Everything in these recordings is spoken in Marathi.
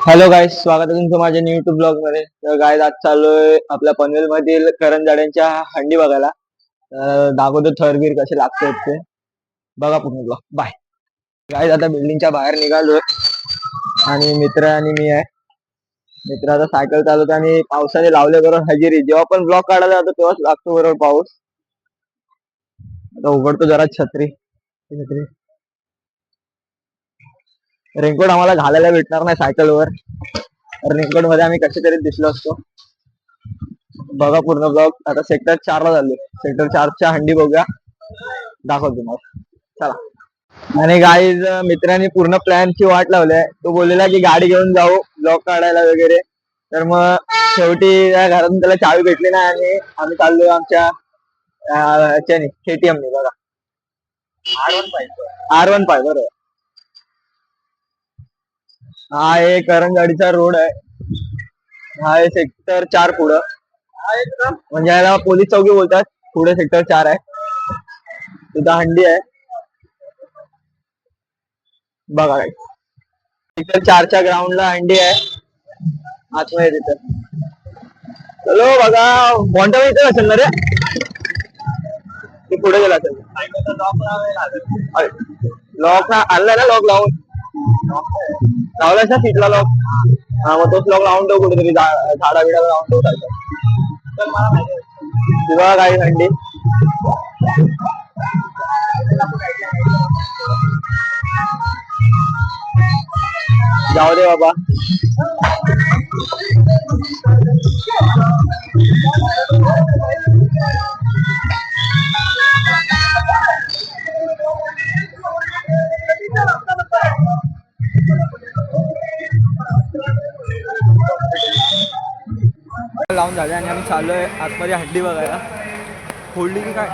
हॅलो गाईज, स्वागत आहे तुमचं माझ्या न्यू युट्यूब ब्लॉग मध्ये. तर गाईज, आज चाललोय आपल्या पनवेल मधील करंजाड्यांच्या हंडी बघायला. दाखवतो थरबीर कसे लागतात ते. बघा पूर्ण ब्लॉग. Bye guys. आता बिल्डिंगच्या बाहेर निघालोय आणि मित्र आणि मी आहे. मित्र आता सायकल चालवतो आणि पावसाने लावले बरोबर हजेरी. जेव्हा पण ब्लॉग काढायला जातो तेव्हाच लागतो बरोबर पाऊस. आता उघडतो जरा छत्री. रेनकोट आम्हाला घालायला भेटणार नाही सायकलवर. रेनकोट मध्ये आम्ही कसे तरी दिसलो असतो. बघा पूर्ण ब्लॉग. आता सेक्टर 4 ला झालो. सेक्टर 4च्या हंडी बघूया, दाखवतो तुम्हाला. चला. आणि गाईज, मित्रांनी पूर्ण प्लॅनची वाट लावली. तो बोललेला की गाडी घेऊन जाऊ ब्लॉग काढायला वगैरे. तर मग शेवटी घरातून त्याला चावी भेटली नाही आणि आम्ही चाललोय आमच्या KTM ने. बघा, R15 बरोबर. हा आहे करंजवाडीचा रोड आहे. हा आहे सेक्टर 4 पुढं. म्हणजे याला पोलीस चौकी बोलतात. पुढे सेक्टर 4 आहे. तिथं हंडी आहे बघा. सेक्टर 4च्या ग्राउंडला हंडी आहे आतमध्ये तिथं. चलो बघा. मोठा इथं असेल ना रे, ते पुढे गेला असेल. लॉक आणलाय ना, लॉक लावून लावलाय ना सीटला लॉक. हा, मग तोच लॉक लावून ठेव कुठेतरी झाडा बिडा लावून ठेव. बघा काही हंडी. जाऊ दे बाबा. लावून झाले आणि आम्ही चाललोय आतमध्ये हंडी बघायला. फोडली की काय?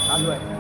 चालू आहे.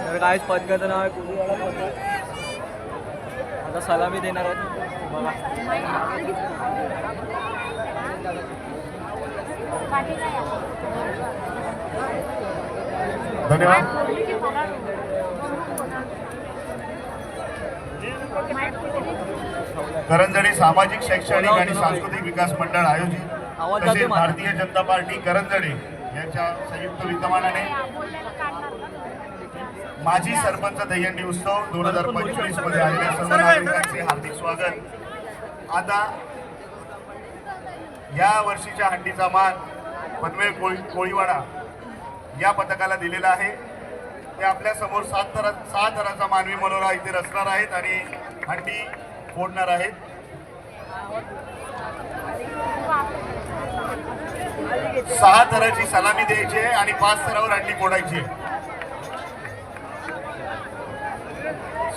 तर काय पथकाचं नाव आहे कुलीवाडा पथक. आता सलामी देणार आहेत बघा. धन्यवाद. करंजडी सामाजिक शैक्षणिक आणि सांस्कृतिक विकास मंडळ आयोजित तसेच भारतीय जनता पार्टी करंजडी यांच्या संयुक्त विद्यमानाने माजी सरपंच दहीहंडी उत्सव 2025 मध्ये आलेल्या सर्व नागरिकांचे हार्दिक स्वागत। आता या वर्षीच्या हंडीचा मान पनवेल कोळीवाडा या पथकाला दिलेला आहे। ते आपल्या समोर 6 थराचा मानवी मनोरा इथे रचणार आहेत आणि हंडी फोडणार आहेत। 6 थराची सलामी द्यायची आहे आणि 5 थरावर हंडी फोडायची आहे।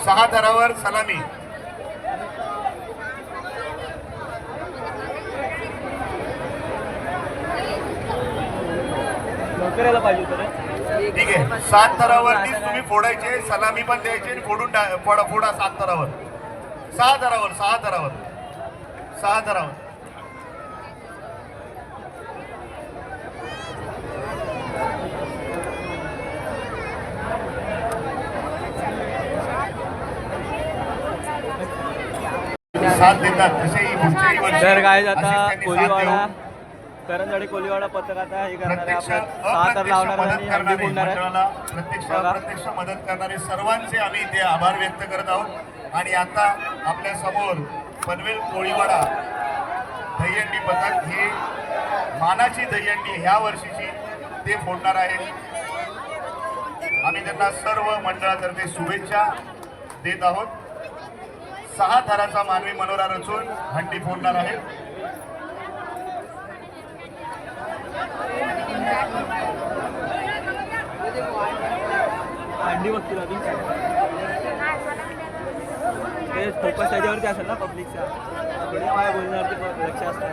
6 थरावर सलामी। ठीक आहे, 7 थरावरतीच तुम्ही फोडायचे, सलामी पण द्यायची आणि फोडून फोडा 7 थरावर। 6 थरावर 6 थरावर 6 थरावर। साथ देतात तसेही पुढच्याही वर्षी तर काय आता अशीच त्यांनी साथ कोलीवाडा देऊन करंजवाडी कोलीवाडा पथकाचा हे करणार आहे प्रत्यक्ष आपल्या 6 तर लावणार आहे आणि हंडी फोडणार आहे। मंडळाला प्रत्यक्ष मदत करणारे सर्वांचे आम्ही इथे आभार व्यक्त करत आहोत। आणि आता आपल्या समोर पनवेल कोळीवाडा दहीहंडी पथक हे मानाची दहीहंडी ह्या वर्षीची ते फोडणार आहे। आम्ही त्यांना सर्व मंडळातर्फे शुभेच्छा देत आहोत। 6 थराचा मानवी मनोरा रचून हंडी फोडणार आहे। हंडी बघतील अजून ते फोकस त्याच्यावरती असेल ना पब्लिकचा, थोडी माझ्या बोलण्यावरती लक्ष असतं।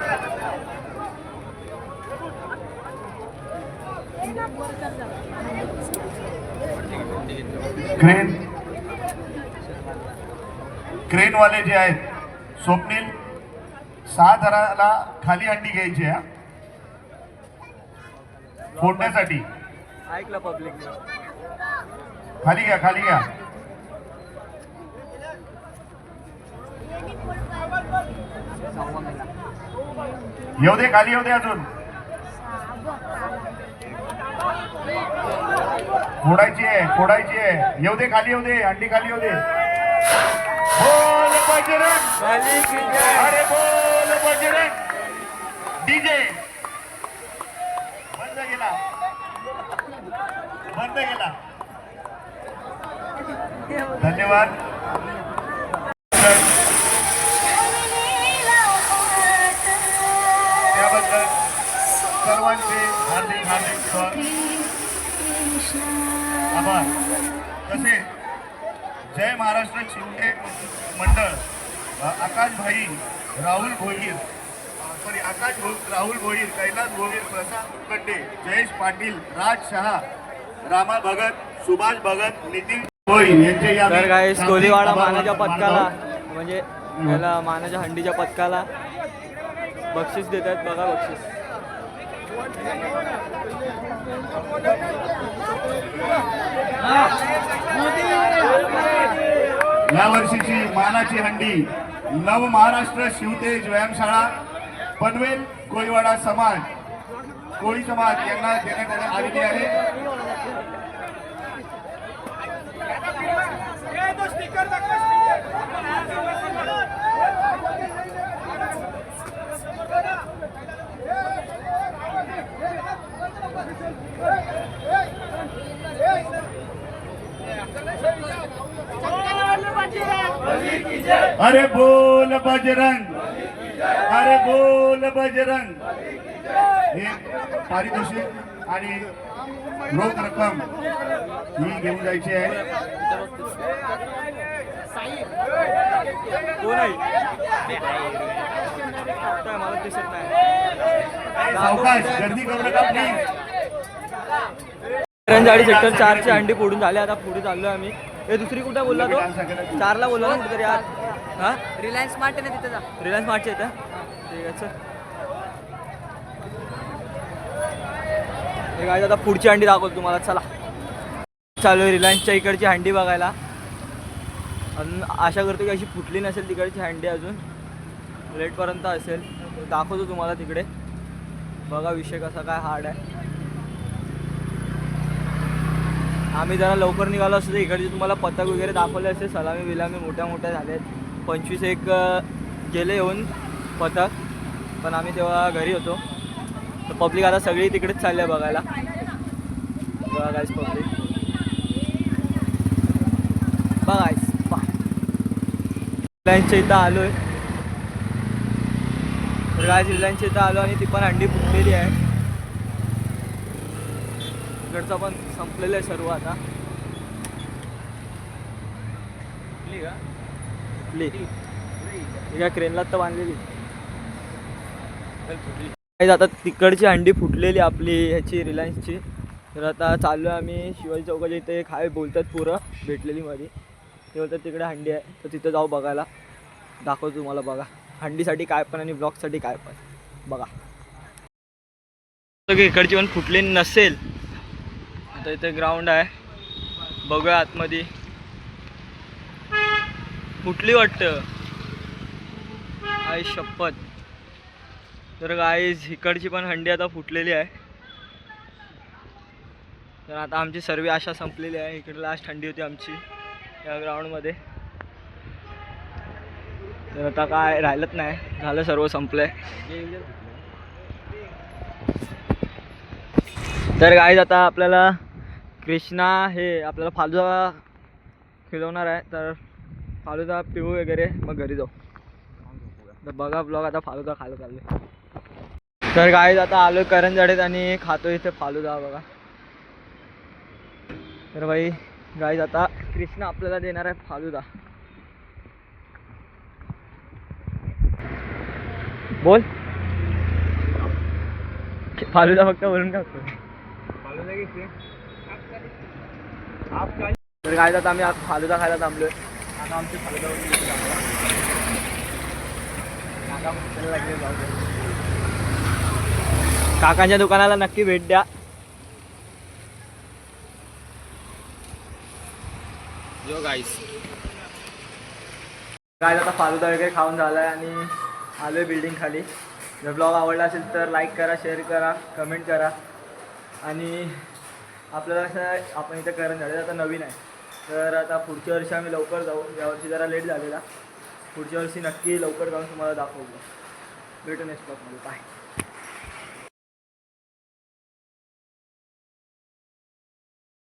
क्रेन वाले जे आहेत स्वप्नील 6 थराला खाली हंडी घ्यायची आहे फोडण्यासाठी। ऐकलं पब्लिक, खाली घ्या खाली घ्या। येऊ दे खाली येऊ दे अजून। फोडायची आहे येऊ दे खाली येऊ दे हंडी खाली येऊ दे। बोल बजरंग, अरे बोल बजरंग। डीजे बंद केला धन्यवाद। त्याबद्दल सर्वांचे हार्दिक आभार। तसेच जय महाराष्ट्र शिंदे मंडळ आकाश राहुल भोईर, कैलास भोईर, प्रसाद मुखंडे, जयेश पाटील, राज शहा, रामा भगत, सुभाष भगत, नितीन भोईर यांचे या तर काय कोलीवाडा मानाच्या पथकाला म्हणजे याला मानाच्या हंडीच्या पथकाला बक्षीस देत आहेत। बघा बक्षीस या वर्षीची मानाची हंडी नव महाराष्ट्र शिवतेज व्यायामशाळा पनवेल कोळीवाडा कोळी समाज यांना देण्यात आलेली आहे। अरे बोल बजरंग, अरे बोल बजरंग। हे पारितोषिक आणि रोख रक्कम ही घेऊन जायची आहे। मला दिसत नाही, सावकाश गर्दी करू नका प्लीज। करंजवाडी सेक्टर 4 ची हंडी फोडून झाली। आता पुढे चाललोय आम्ही। हे दुसरी कुठे बोलला तो 4ला बोलला ना कुठेतरी आज। हा रिलायन्स स्मार्ट आहे ना तिथं जा। रिलायन्स स्मार्टच्या इथं ठीक आहे। चल हे काय आता पुढची हंडी दाखवतो तुम्हाला, चला। चालू आहे रिलायन्सच्या इकडची हंडी बघायला। अजून आशा करतो की अशी फुटली नसेल तिकडची हंडी, अजून लेटपर्यंत असेल। दाखवतो तुम्हाला तिकडे, बघा विषय कसा काय हार्ड आहे। आम्ही जरा लवकर निघालो असतो तर इकडचे तुम्हाला पथक वगैरे दाखवले असते. सलामी बिलामी मोठ्या मोठ्या झाल्या आहेत. 25 एक गेले येऊन पथक, पण आम्ही तेव्हा घरी होतो. तर पब्लिक आता सगळी तिकडेच चालली आहे बघायला. बघा गाईस पब्लिक, बघायच रिलायन्सच्या इथं आलो आहे. तर गाईस रिलायन्सच्या इथं आलो आणि ती पण हंडी फुटलेली आहे. इकडचं पण संपलेलं आहे सर्व आता. का क्रेनला तर बांधलेली. आता तिकडची हंडी फुटलेली आपली ह्याची रिलायन्सची. तर आता चाललो आहे आम्ही शिवाजी चौकाच्या इथे. एक आहे बोलतात पुरं भेटलेली मध्ये, ते बोलतात तिकडे हंडी आहे. तर तिथं जाऊ बघायला, दाखवतो तुम्हाला. बघा हंडीसाठी काय पण आणि ब्लॉकसाठी काय पण बघा. इकडची पण फुटलेली नसेल. आता इथे ग्राउंड आहे, बघूया आतमध्ये. फुटली वाटतं, आई शपथ. तर गाईज इकडची पण हंडी आता फुटलेली आहे. तर आता आमची सर्व आशा संपलेली आहे. इकडे लास्ट हंडी होती आमची या ग्राउंडमध्ये. तर आता काय राहिलंच नाही, झालं सर्व संपलंय. तर गाईज आता आपल्याला कृष्णा हे आपल्याला फालुदा खिलवणार आहे. तर फालुदा पिऊ वगैरे मग घरी जाऊ. तर बघा ब्लॉग, आता फालुदा खायला चालले. तर गाईज आता आलो करंजाडेत आणि खातो इथे फालुदा बघा. तर भाई गाईज आता कृष्णा आपल्याला देणार आहे फालुदा. बोल, फालुदा फक्त बोलून टाकतो. तर गाईज आता आम्ही फालुदा खायला थांबलोय. आता आमची फालुदा काकांच्या दुकानाला नक्की भेट द्या. गाईज आता फालुदा वगैरे खाऊन झालाय आणि आलोय बिल्डिंग खाली. जर ब्लॉग आवडला असेल तर लाईक करा, शेअर करा, कमेंट करा. आणि आपल्याला कसं आपण इथं करंजाडे आता नवीन आहे, तर आता पुढच्या वर्षी आम्ही लवकर जाऊ. यावर्षी जरा लेट झालेला, पुढच्या वर्षी नक्की लवकर जाऊन तुम्हाला दाखवू. भेटू नेक्स्ट ब्लॉगमध्ये. बाय.